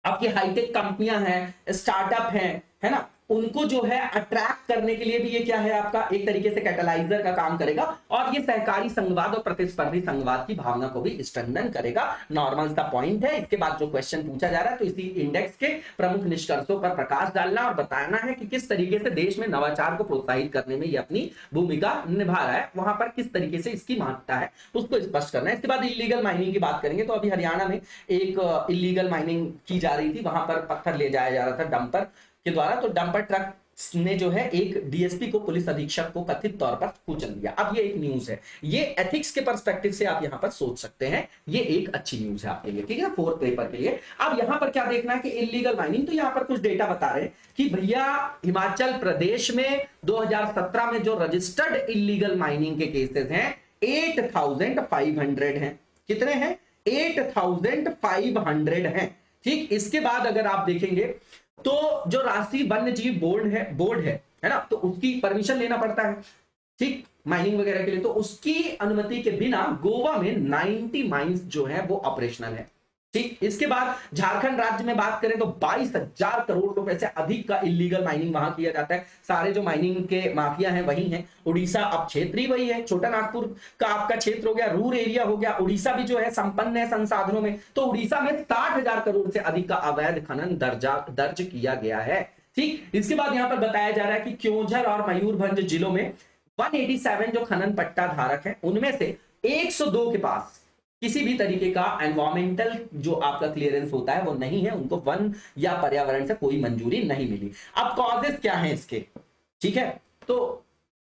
आपकी हाईटेक कंपनियां हैं, स्टार्टअप हैं, है ना, उनको जो है अट्रैक्ट करने के लिए भी ये क्या है, आपका एक तरीके से कैटलाइजर का काम करेगा। और ये सहकारी संघवाद और प्रतिस्पर्धी संघवाद की भावना को भी स्ट्रेंथन करेगा। नॉर्मल सा पॉइंट है। इसके बाद जो क्वेश्चन पूछा जा रहा है, तो इसी इंडेक्स के प्रमुख निष्कर्षों पर प्रकाश डालना और बताना है कि किस तरीके से देश में नवाचार को प्रोत्साहित करने में ये अपनी भूमिका निभा रहा है, वहां पर किस तरीके से इसकी महत्ता है उसको स्पष्ट करना है। इसके बाद इलीगल माइनिंग की बात करेंगे, तो अभी हरियाणा में एक इलीगल माइनिंग की जा रही थी, वहां पर पत्थर ले जाया जा रहा था डंपर के द्वारा, तो डंपर ट्रक ने जो है एक डीएसपी को, पुलिस अधीक्षक को कथित तौर पर कुचल दिया। अब ये एक न्यूज है, ये एथिक्स के पर्सपेक्टिव से आप यहां पर सोच सकते हैं, ये एक अच्छी न्यूज है आपके लिए, ठीक है, फोर्थ पेपर के लिए। अब यहां पर क्या देखना है कि इलीगल माइनिंग, तो यहां पर कुछ डेटा बता रहे हैं कि भैया हिमाचल प्रदेश में 2017 में जो रजिस्टर्ड इलीगल माइनिंग के केसेस हैं 8500 हैं। कितने हैं? 8500 हैं, ठीक। इसके बाद अगर आप देखेंगे तो जो राष्ट्रीय वन्य जीव बोर्ड है ना, तो उसकी परमिशन लेना पड़ता है, ठीक, माइनिंग वगैरह के लिए। तो उसकी अनुमति के बिना गोवा में 90 माइंस जो है वो ऑपरेशनल है, ठीक। इसके बाद झारखंड राज्य में बात करें तो 22,000 करोड़ रुपए से अधिक का इलीगल माइनिंग वहां किया जाता है। सारे जो माइनिंग के माफिया हैं वही हैं। उड़ीसा अब क्षेत्र ही वही है, छोटा नागपुर का आपका क्षेत्र हो गया, रूरल एरिया हो गया। उड़ीसा भी जो है संपन्न है संसाधनों में, तो उड़ीसा में 60,000 करोड़ से अधिक का अवैध खनन दर्ज किया गया है, ठीक। इसके बाद यहां पर बताया जा रहा है कि क्योंझर और मयूरभंज जिलों में 187 जो खनन पट्टा धारक है, उनमें से 102 के पास किसी भी तरीके का एनवायरमेंटल जो आपका क्लियरेंस होता है वो नहीं है, उनको वन या पर्यावरण से कोई मंजूरी नहीं मिली। अब कॉजेस क्या हैं इसके, ठीक है, तो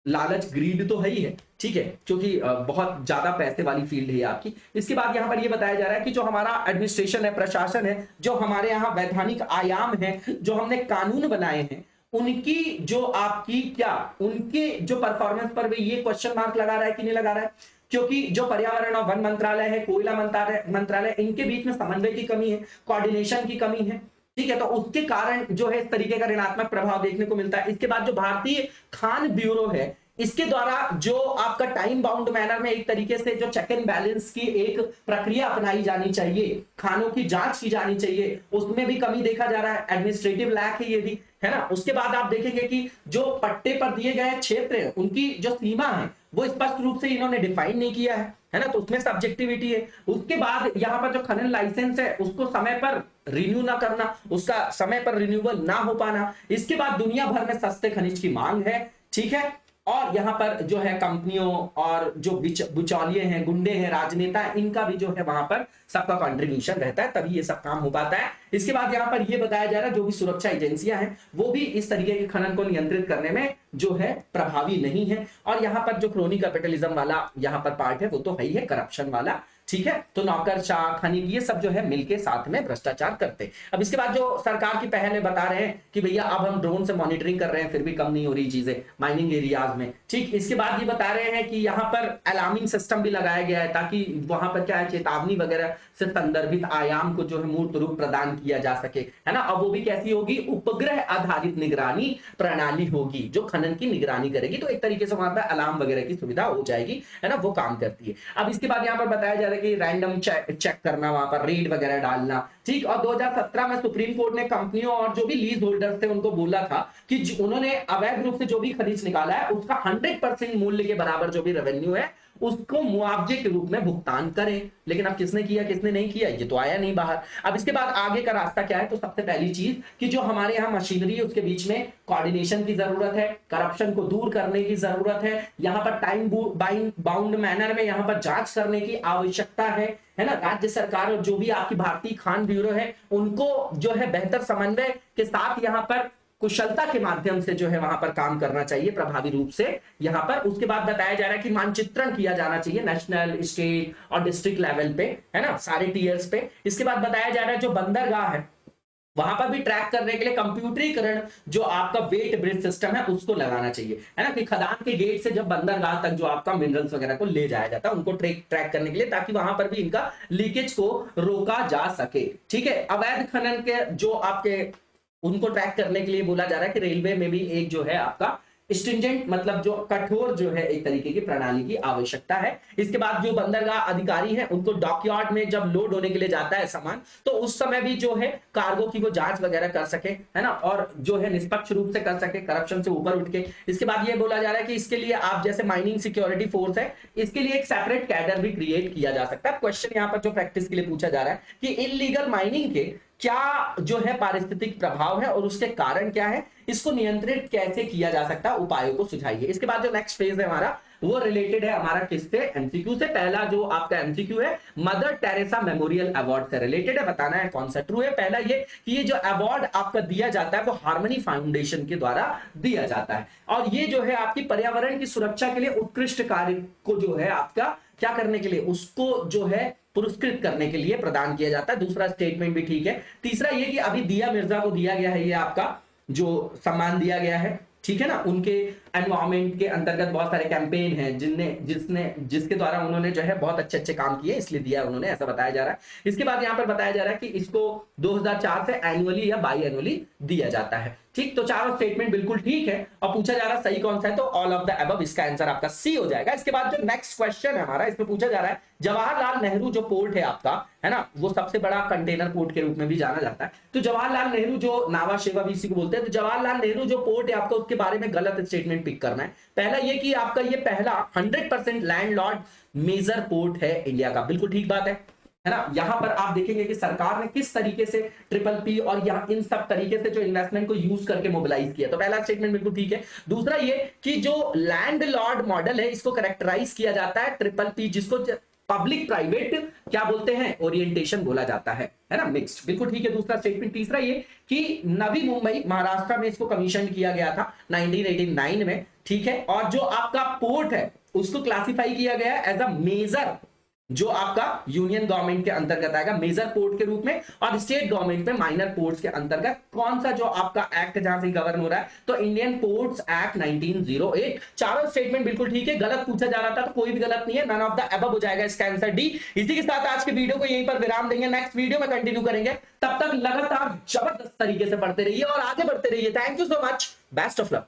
लालच, ग्रीड तो है ही है, ठीक है, क्योंकि बहुत ज्यादा पैसे वाली फील्ड है आपकी। इसके बाद यहां पर यह बताया जा रहा है कि जो हमारा एडमिनिस्ट्रेशन है, प्रशासन है, जो हमारे यहाँ वैधानिक आयाम है, जो हमने कानून बनाए हैं, उनकी जो आपकी क्या, उनके जो परफॉर्मेंस पर भी ये क्वेश्चन मार्क लगा रहा है कि नहीं लगा रहा है, क्योंकि जो पर्यावरण और वन मंत्रालय है, कोयला मंत्रालय, इनके बीच में समन्वय की कमी है, कोऑर्डिनेशन की कमी है, ठीक है, तो उसके कारण जो है इस तरीके का ऋणात्मक प्रभाव देखने को मिलता है। इसके बाद जो भारतीय खान ब्यूरो है, इसके द्वारा जो आपका टाइम बाउंड मैनर में एक तरीके से जो चेक एंड बैलेंस की एक प्रक्रिया अपनाई जानी चाहिए, खानों की जांच की जानी चाहिए, उसमें भी कमी देखा जा रहा है, एडमिनिस्ट्रेटिव लैक है ये भी, है ना। उसके बाद आप देखेंगे कि जो पट्टे पर दिए गए क्षेत्र है, उनकी जो सीमा है वो स्पष्ट रूप से इन्होंने डिफाइन नहीं किया है ना, तो उसमें सब्जेक्टिविटी है। उसके बाद यहां पर जो खनन लाइसेंस है उसको समय पर रिन्यू ना करना, उसका समय पर रिन्यूअल ना हो पाना। इसके बाद दुनिया भर में सस्ते खनिज की मांग है, ठीक है, और यहां पर जो है कंपनियों और जो बिचौलिए हैं, गुंडे हैं, राजनेता हैं, इनका भी जो है वहां पर सबका कंट्रीब्यूशन रहता है, तभी ये सब काम हो पाता है। इसके बाद यहां पर ये बताया जा रहा है जो भी सुरक्षा एजेंसियां हैं वो भी इस तरीके के खनन को नियंत्रित करने में जो है प्रभावी नहीं है। और यहां पर जो क्रोनी कैपिटलिज्म वाला यहां पर पार्ट है वो तो है ही है, करप्शन वाला, ठीक है, तो नौकरशाह, खनिज, ये सब जो है मिलके साथ में भ्रष्टाचार करते। अब इसके बाद जो सरकार की पहल बता रहे हैं कि भैया अब हम ड्रोन से मॉनिटरिंग कर रहे हैं, फिर भी कम नहीं हो रही चीजें माइनिंग एरियाज में, ठीक। इसके बाद ये बता रहे हैं कि यहाँ पर अलार्मिंग सिस्टम भी लगाया गया है, ताकि वहां पर क्या है, चेतावनी वगैरह से संदर्भित आयाम को जो है मूर्त रूप प्रदान किया जा सके, है ना। अब वो भी कैसी होगी, उपग्रह आधारित निगरानी प्रणाली होगी जो खनन की निगरानी करेगी, तो एक तरीके से वहां पर अलार्म वगैरह की सुविधा हो जाएगी, है ना, वो काम करती है। अब इसके बाद यहाँ पर बताया जा रहा है कि रैंडम चेक करना, वहां पर रेड वगैरह डालना, ठीक। और 2017 में सुप्रीम कोर्ट ने कंपनियों और जो भी लीज होल्डर्स थे उनको बोला था कि उन्होंने अवैध रूप से जो भी खरीद निकाला है उसका 100% मूल्य के बराबर जो भी रेवेन्यू है उसको मुआवजे के रूप में भुगतान करें। लेकिन अब किसने किया, किसने नहीं किया, ये तो आया नहीं बाहर। अब इसके बाद आगे का रास्ता क्या है, तो सबसे पहली चीज कि जो हमारे यहाँ मशीनरी है उसके बीच में कोऑर्डिनेशन की जरूरत है, करप्शन को दूर करने की जरूरत है, यहाँ पर टाइम बाउंड मैनर में यहाँ पर जांच करने की आवश्यकता है ना। राज्य सरकार और जो भी आपकी भारतीय खान ब्यूरो है उनको जो है बेहतर समन्वय के साथ यहाँ पर कुशलता के माध्यम से जो है वहां पर काम करना चाहिए प्रभावी रूप से यहां पर। उसके बाद बताया जा रहा है कि मानचित्रण किया जाना चाहिए नेशनल, स्टेट और डिस्ट्रिक्ट लेवल पे, है ना, सारे टीयर्स पे। इसके बाद बताया जा रहा है जो बंदरगाह है वहां पर भी ट्रैक करने के लिए कंप्यूटरीकरण जो आपका वेट ब्रिज सिस्टम है उसको लगाना चाहिए, है ना, कि खदान के गेट से जब बंदरगाह तक जो आपका मिनरल्स वगैरह को ले जाया जाता है उनको ट्रैक करने के लिए, ताकि वहां पर भी इनका लीकेज को रोका जा सके। ठीक है, अवैध खनन के जो आपके उनको ट्रैक करने के लिए बोला जा रहा है कि रेलवे में भी एक जो है आपका स्ट्रिंजेंट मतलब जो कठोर जो है एक तरीके की प्रणाली की आवश्यकता है। इसके बाद जो बंदरगाह अधिकारी हैं उनको डॉकयार्ड में जब लोड होने के लिए जाता है सामान, तो उस समय भी जो है कार्गो की वो जांच वगैरह कर सके, है ना, और जो है निष्पक्ष रूप से कर सके, करप्शन से ऊपर उठ के। इसके बाद ये बोला जा रहा है कि इसके लिए आप जैसे माइनिंग सिक्योरिटी फोर्स है, इसके लिए एक सेपरेट कैडर भी क्रिएट किया जा सकता है। क्वेश्चन यहाँ पर जो प्रैक्टिस के लिए पूछा जा रहा है कि इलीगल माइनिंग के क्या जो है पारिस्थितिक प्रभाव है और उसके कारण क्या है, इसको नियंत्रित कैसे किया जा सकता है, उपायों को सुझाइए। इसके बाद जो नेक्स्ट फेज है हमारा वो रिलेटेड है हमारा किससे, एमसीक्यू से। पहला जो आपका एमसीक्यू है मदर टेरेसा मेमोरियल अवार्ड से रिलेटेड है, बताना है कौन सा ट्रू है। पहला ये कि ये जो अवार्ड आपका दिया जाता है वो हार्मनी फाउंडेशन के द्वारा दिया जाता है, और ये जो है आपकी पर्यावरण की सुरक्षा के लिए उत्कृष्ट कार्य को जो है आपका क्या करने के लिए, उसको जो है पुरस्कृत करने के लिए प्रदान किया जाता है। दूसरा स्टेटमेंट भी ठीक है। तीसरा ये कि अभी दिया मिर्जा को दिया गया है ये आपका जो सम्मान दिया गया है, ठीक है ना, उनके एनवायरमेंट के अंतर्गत बहुत सारे कैंपेन हैं जिसके द्वारा उन्होंने जो है बहुत अच्छे अच्छे काम किए, इसलिए दिया उन्होंने, ऐसा बताया जा रहा है। इसके बाद यहाँ पर बताया जा रहा है कि इसको 2004 से एनुअली या बाई एनुअली दिया जाता है। ठीक, तो चारों स्टेटमेंट बिल्कुल ठीक है, और पूछा जा रहा है सही कौन सा है, तो ऑल ऑफ द अबव, इसका आंसर आपका सी हो जाएगा। इसके बाद जो नेक्स्ट क्वेश्चन है हमारा, इसमें पूछा जा रहा है जवाहरलाल नेहरू जो पोर्ट है आपका, है ना, वो सबसे बड़ा कंटेनर पोर्ट के रूप में भी जाना जाता है। तो जवाहरलाल नेहरू जो नावा शेवा भी इसी को बोलते हैं, तो जवाहरलाल नेहरू जो पोर्ट है आपका उसके बारे में गलत स्टेटमेंट पिक करना है। पहला ये कि आपका ये पहला 100% लैंडलॉर्ड मेजर पोर्ट है इंडिया का, बिल्कुल ठीक बात है ना। यहां पर आप देखेंगे कि सरकार ने किस तरीके से ट्रिपल पी और यहाँ इन सब तरीके से जो इन्वेस्टमेंट को यूज करके मोबिलाइज किया, तो पहला स्टेटमेंट बिल्कुल ठीक है। दूसरा ये कि जो लैंडलॉर्ड मॉडल है इसको करेक्टराइज किया जाता है ट्रिपल पी, जिसको पब्लिक प्राइवेट क्या बोलते हैं, ओरिएंटेशन बोला जाता है ना, मिक्स्ड, बिल्कुल ठीक है दूसरा स्टेटमेंट। तीसरा ये कि नवी मुंबई महाराष्ट्र में इसको कमीशन किया गया था 1989 में, ठीक है, और जो आपका पोर्ट है उसको क्लासिफाई किया गया एज अ मेजर, जो आपका यूनियन गवर्नमेंट के अंतर्गत आएगा मेजर पोर्ट के रूप में, और स्टेट गवर्नमेंट में माइनर पोर्ट्स के अंतर्गत। कौन सा जो आपका एक्ट जहां से गवर्न हो रहा है, तो इंडियन पोर्ट्स एक्ट 1908। चारों स्टेटमेंट बिल्कुल ठीक है, गलत पूछा जा रहा था तो कोई भी गलत नहीं है, नन ऑफ द अबव हो जाएगा इसका आंसर डी। इसी के साथ आज के वीडियो को यहीं पर विराम देंगे, नेक्स्ट वीडियो में कंटिन्यू करेंगे। तब तक लगातार जबरदस्त तरीके से पढ़ते रहिए और आगे बढ़ते रहिए। Thank you so much, best of luck.